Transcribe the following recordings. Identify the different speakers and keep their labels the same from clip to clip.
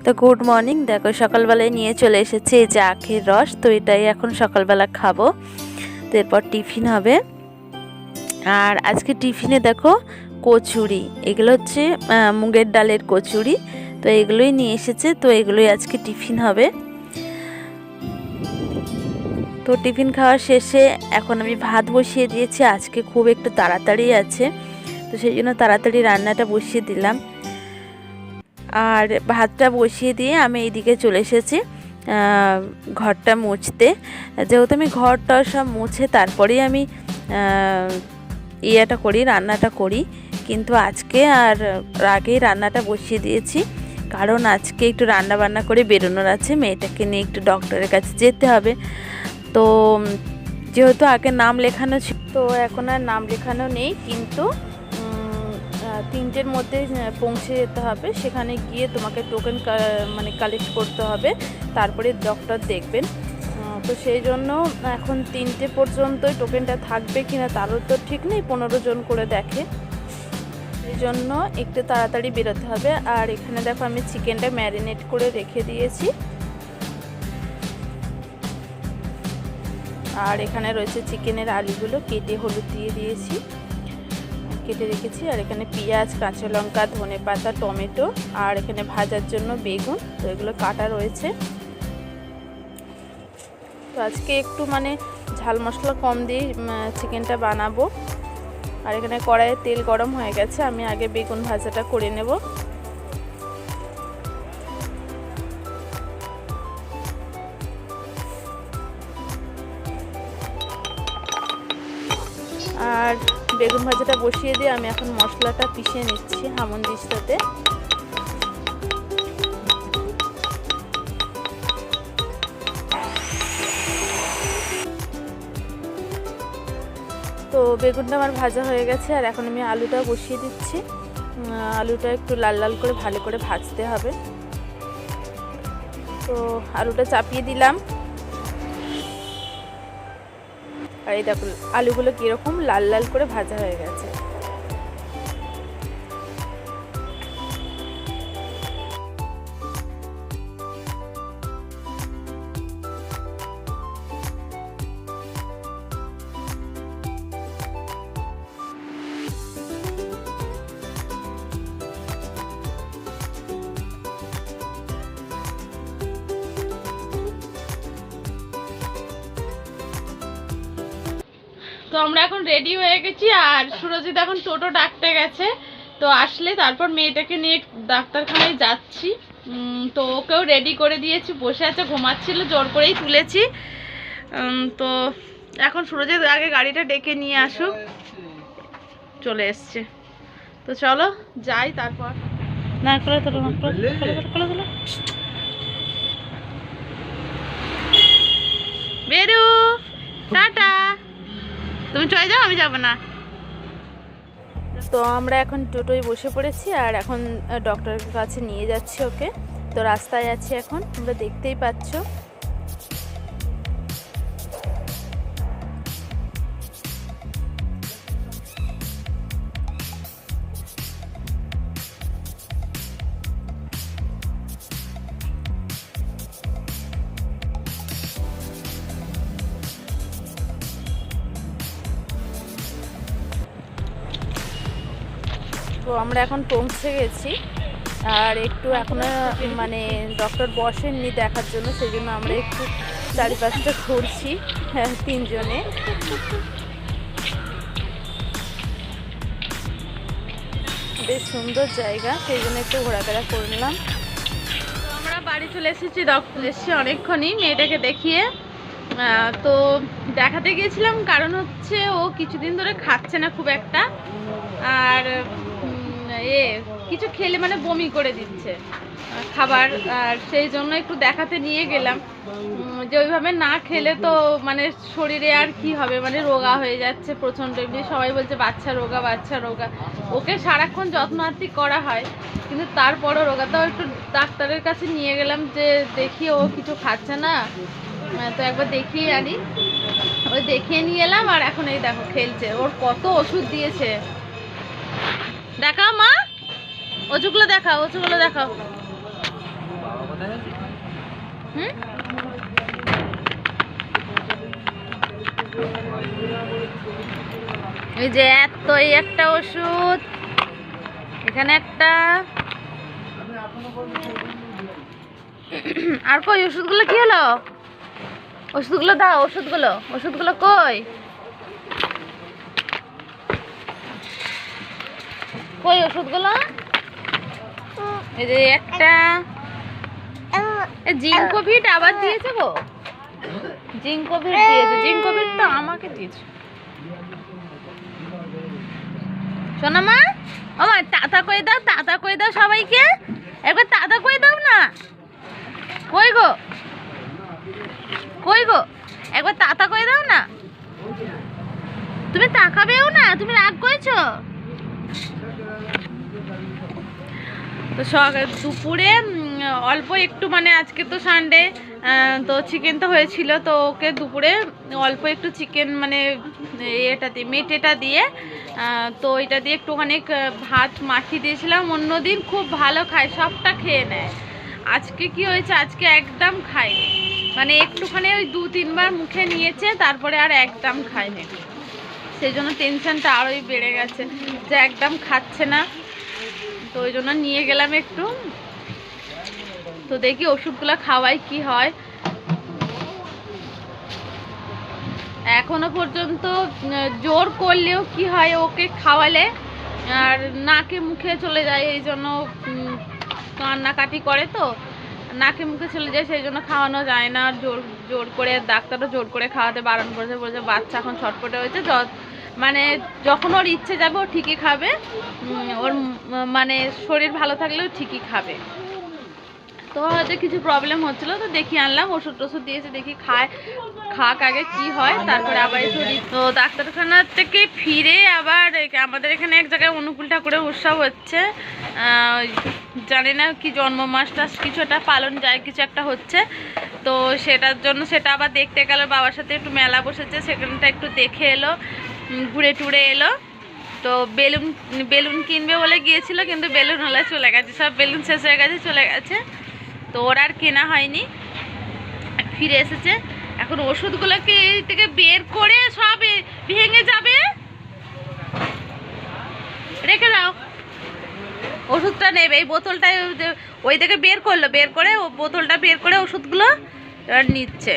Speaker 1: তো good morning. দেখো সকালবেলায় নিয়ে চলে এসেছে এই যে আখের রস, তো এটাই এখন সকালবেলা খাবো। তো এরপর টিফিন হবে। আর আজকে টিফিনে দেখো কচুরি, এগুলো হচ্ছে মুগের ডালের কচুরি। তো এগুলোই নিয়ে এসেছে, তো এগুলোই আজকে টিফিন হবে। তো টিফিন খাওয়া শেষে এখন আমি ভাত বসিয়ে দিয়েছি। আজকে খুব একটু তাড়াতাড়ি আছে, তো সেই জন্য তাড়াতাড়ি রান্নাটা বসিয়ে দিলাম। আর ভাতটা বসিয়ে দিয়ে আমি এইদিকে চলে এসেছি ঘরটা মুছতে। যেহেতু আমি ঘরটা সব মুছে তারপরেই আমি রান্নাটা করি, কিন্তু আজকে আর আগেই রান্নাটা বসিয়ে দিয়েছি। কারণ আজকে একটু রান্না বান্না করে বেরোনোর আছে, মেয়েটাকে নিয়ে একটু ডক্টরের কাছে যেতে হবে। তো যেহেতু আগে নাম লেখানো ছিল, তো এখন আর নাম লেখানো নেই, কিন্তু 3টের মধ্যে পৌঁছে যেতে হবে। সেখানে গিয়ে তোমাকে টোকেন কালেক্ট করতে হবে, তারপরে ডক্টর দেখবেন। তো সেই জন্য এখন 3টে পর্যন্তই টোকেনটা থাকবে কিনা তারও তো ঠিক নেই, 15 জন করে দেখে। সেই জন্য একটু তাড়াতাড়ি বেরোতে হবে। আর এখানে দেখো আমি চিকেনটা ম্যারিনেট করে রেখে দিয়েছি। আর এখানে রয়েছে চিকেনের আলুগুলো কেটে হলুদ দিয়ে দিয়েছি, কেটে রেখেছি। আর এখানে পেঁয়াজ, কাঁচা লঙ্কা, ধনেপাতা, টমেটো, আর এখানে ভাজার জন্য বেগুন, তো এগুলো কাটা রয়েছে। তো আজকে একটু ঝাল মশলা কম দিয়ে চিকেনটা বানাবো। আর এখানে কড়াইয়ে তেল গরম হয়ে গেছে, আমি আগে বেগুন ভাজাটা করে নেব। আর বেগুন ভাজাটা বসিয়ে দিয়ে আমি এখন মশলাটা পিষে নিচ্ছি হামনদিস্তাতে। তো বেগুনটা আমার ভাজা হয়ে গেছে, আর এখন আমি আলুটা বসিয়ে দিচ্ছি। আলুটা একটু লাল লাল করে ভালো করে ভাজতে হবে। তো আলুটা চাপিয়ে দিলাম। আর এই দেখো আলুগুলো কীরকম লাল লাল করে ভাজা হয়ে গেছে। তো আমরা এখন রেডি হয়ে গেছি, আর সুরজিৎ এখন টোটো ডাকতে গেছে। তো আসলে তারপর মেয়েটাকে নিয়ে ডাক্তারখানায় যাচ্ছি। তো ওকেও রেডি করে দিয়েছি, বসে আছে, ঘুমাচ্ছিল, জোর করেই তুলেছি। তো এখন সুরজিৎ আগে গাড়িটা ডেকে নিয়ে আসুক, চলে এসছে। তো চলো যাই, তারপর না করে তোলো না তোলো বেরু, টাটা। তুমি চলে যাও, আমি যাব না। তো আমরা এখন টোটোয় বসে পড়েছি, আর এখন ডক্টরের কাছে নিয়ে যাচ্ছি ওকে। তো রাস্তায় আছি এখন, তোমরা দেখতেই পাচ্ছ। তো আমরা এখন পৌঁছে গেছি, আর একটু এখনো ডক্টর বসেননি দেখার জন্য, সেই জন্য আমরা একটু চারিপাশটা ঘুরছি 3 জনে। বেশ সুন্দর জায়গা, সেই জন্য একটু ঘোরাফেরা করলাম। তো আমরা বাড়ি চলে এসেছি, ডক্টর এসেছি অনেকক্ষণই মেয়েটাকে দেখিয়ে। তো দেখাতে গিয়েছিলাম, কারণ হচ্ছে ও কিছুদিন ধরে খাচ্ছে না খুব একটা, আর কিছু খেলে বমি করে দিচ্ছে খাবার। আর সেই জন্য একটু দেখাতে নিয়ে গেলাম, যে ওইভাবে না খেলে তো শরীরে আর কি হবে, রোগা হয়ে যাচ্ছে প্রচণ্ড। এমনি সবাই বলছে বাচ্চা রোগা বাচ্চা রোগা, ওকে সারাক্ষণ যত্নার্থী করা হয়, কিন্তু তারপরও রোগাটাও একটু ডাক্তারের কাছে নিয়ে গেলাম, যে দেখি ও কিছু খাচ্ছে না, তো একবার দেখিয়ে আনি। ওই দেখিয়ে নিয়ে এলাম, আর এখন এই দেখো খেলছে। ওর কত ওষুধ দিয়েছে, দেখাও মা, ওষুধগুলো দেখাও, ওষুধগুলো দেখাও। হুম, এই যে এত, এই একটা ওষুধ, এখানে একটা, আর কই ওষুধগুলো কি হলো? ওষুধগুলো দাও, ওষুধগুলো কই? কই ওষুধগুলো? এই যে একটা জিঙ্কোভিট আবার দিয়েছে গো, জিঙ্কোভিট দিয়েছে, জিঙ্কোভিট তো আমাকে দিয়েছে। শোনো মা, ও মা টাটা করে দাও, টাটা করে দাও সবাইকে, একবার টাটা করে দাও না। কই গো, কই গো, একবার টাটা করে দাও না। তুমি তাকাবেও না, তুমি রাগ করেছো তো। দুপুরে অল্প একটু, মানে আজকে তো সানডে, তো চিকেন তো হয়েছিল, তো ওকে দুপুরে অল্প একটু চিকেন, মানে এটা দিয়ে, মেটেটা দিয়ে, তো এটা দিয়ে একটুখানি ভাত মাখিয়ে দিয়েছিলাম। অন্যদিন খুব ভালো খায়, সবটা খেয়ে নেয়। আজকে কি হয়েছে, আজকে একদম খায়নি, মানে একটুখানি ওই 2-3 বার মুখে নিয়েছে, তারপরে আর একদম খায়নি। সেই জন্য টেনশনটা আরোই বেড়ে গেছে যে একদম খাচ্ছে না। তো ওই জন্য নিয়ে গেলাম একটু, তো দেখি ওষুধগুলো খাওয়াই কি হয়। এখনো পর্যন্ত জোর করলেও কি হয়, ওকে খাওয়ালে আর নাকে মুখে চলে যায়, এই জন্য কান্নাকাটি করে, তো নাকে মুখে চলে যায়, সেই জন্য খাওয়ানো যায় না। জোর জোর করে, ডাক্তারও জোর করে খাওয়াতে বারণ করেছে, বলছে বাচ্চা এখন ছটফটে হয়েছে, মানে যখন ওর ইচ্ছে যাবে ও ঠিকই খাবে, ওর মানে শরীর ভালো থাকলেও ঠিকই খাবে। তো হয়তো কিছু প্রবলেম হচ্ছিলো, তো দেখিয়ে আনলাম, ওষুধ টষুধ দিয়েছে, দেখি খাক আগে কি হয়, তারপরে আবার একটু। তো ডাক্তারখানা থেকে ফিরে আবার আমাদের এখানে এক জায়গায় অনুকূল ঠাকুরের উৎসব হচ্ছে, জানি না কি জন্ম মাস টাস কিছু একটা পালন যায়, কিছু একটা হচ্ছে, তো সেটার জন্য সেটা আবার দেখতে গেল। বাবার সাথে একটু মেলা বসেছে, সেখানটা একটু দেখে এলো, ঘুরে টুরে এলো। তো বেলুন কিনবে বলে গিয়েছিল, কিন্তু বেলুন হলে চলে গেছে, সব বেলুন শেষ হয়ে গেছে, চলে গেছে, তো ওর আর কেনা হয়নি। ফিরে এসেছে, এখন ওষুধগুলোকে এই থেকে বের করে সব ভেঙে যাবে, রেখে দাও। ওষুধটা নেবে, এই বোতলটা ওই থেকে বের করলো, বের করে ও বোতলটা বের করে ওষুধগুলো নিচ্ছে।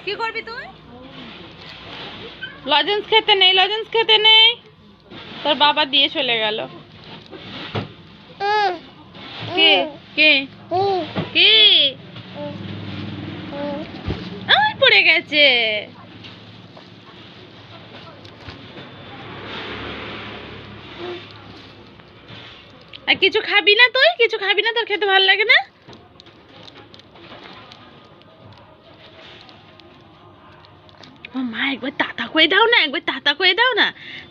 Speaker 1: কি করবি তুই? লজেন্স খেতে নেই, লজেন্স খেতে নেই, তোর বাবা দিয়ে চলে গেল। কে কে কে পড়ে গেছে। আর কিছু খাবি না তুই? কিছু খাবি না? তোর খেতে ভালো লাগে না? মা একবার তাতা করে দাও না, একবার তাতা করে দাও না।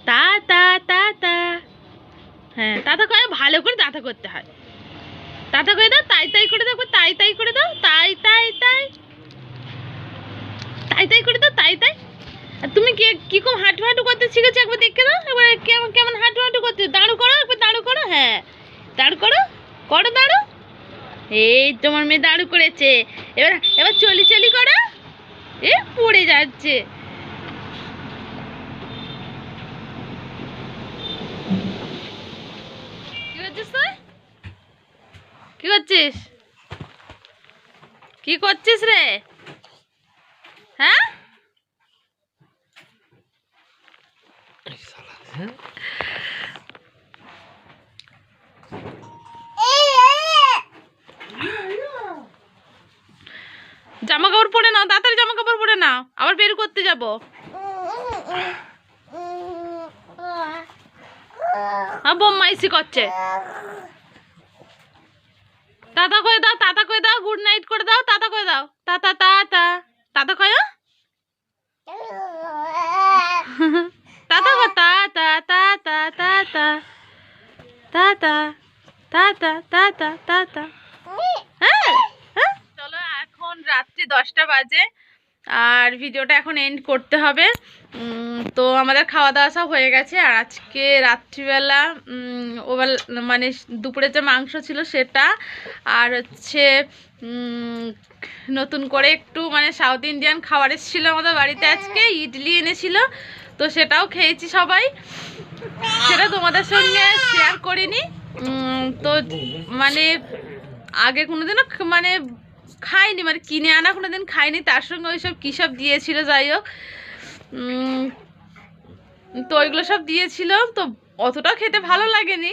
Speaker 1: তা তা তা তা, হ্যাঁ তাতা করে, ভালো করে তাতা করতে হয়। তাতা করে দাও, তাই তাই করে দাও, তাই তাই করে দাও, তাই তাই তাই, তাই তাই করে দাও, তাই তাই। আর তুমি কিরকম হাঁটু হাঁটু করতে শিখেছো একবার দেখে দাও, একবার কেমন কেমন হাঁটু হাঁটু করতে। দাঁড়ু করো, একবার দাঁড়ু করো, হ্যাঁ দাঁড়ু করো, করো দাঁড়ু। এই তোমার মেয়ে দাঁড়ু করেছে, এবার এবার চলি চলি করো। এ পড়ে যাচ্ছে। কি করছিস তুই? কি করছিস? কি করছিস রে? হ্যাঁ জামা কাপড় পরে নাও, তাড়াতাড়ি জামা কাপড় পরে নাও, আবার বের করতে যাব। বোম্মাইসি করছে। তাতা করে দাও, তাতা করে দাও, গুড নাইট করে দাও, তাতা করে দাও, তাতা তাতা, তাতা কয় তাতা কর, তাতা তাতা তাতা তাতা তাতা তাতা তাতা। হ্যাঁ চলো, এখন রাত্রি 10টা বাজে, আর ভিডিওটা এখন এন্ড করতে হবে। তো আমাদের খাওয়া দাওয়া সব হয়ে গেছে। আর আজকে রাত্রিবেলা মানে দুপুরে যে মাংস ছিল সেটা, আর হচ্ছে নতুন করে একটু মানে সাউথ ইন্ডিয়ান খাবার এসেছিলো আমাদের বাড়িতে, আজকে ইডলি এনেছিল, তো সেটাও খেয়েছি সবাই। সেটা তোমাদের সঙ্গে শেয়ার করিনি। তো মানে আগে কোনোদিনও মানে খাইনি, মানে কিনে আনা কোনোদিন খাইনি, তার সঙ্গে ওইসব কী সব দিয়েছিল, যাই হোক তো ওইগুলো সব দিয়েছিল, তো অতটাও খেতে ভালো লাগেনি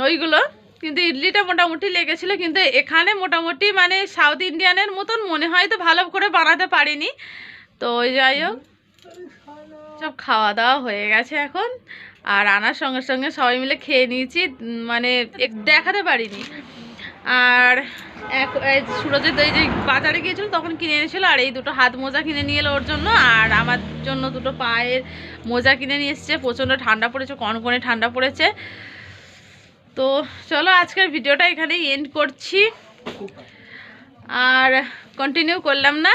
Speaker 1: ওইগুলো, কিন্তু ইডলিটা মোটামুটি লেগেছিলো। কিন্তু এখানে মোটামুটি মানে সাউথ ইন্ডিয়ানের মতন মনে হয় তো ভালো করে বানাতে পারিনি। তো ওই যাই হোক সব খাওয়া দাওয়া হয়ে গেছে এখন, আর আনার সঙ্গে সঙ্গে সবাই মিলে খেয়ে নিয়েছি, মানে দেখাতে পারিনি। আর সুরজের এই যে বাজারে গিয়েছিল তখন কিনে এনেছিল, আর এই দুটো হাত মোজা কিনে নিয়ে এলো ওর জন্য, আর আমার জন্য দুটো পায়ের মোজা কিনে নিয়ে এসছে। প্রচণ্ড ঠান্ডা পড়েছে, কনকনে ঠান্ডা পড়েছে। তো চলো আজকের ভিডিওটা এখানেই এন্ড করছি, আর কন্টিনিউ করলাম না।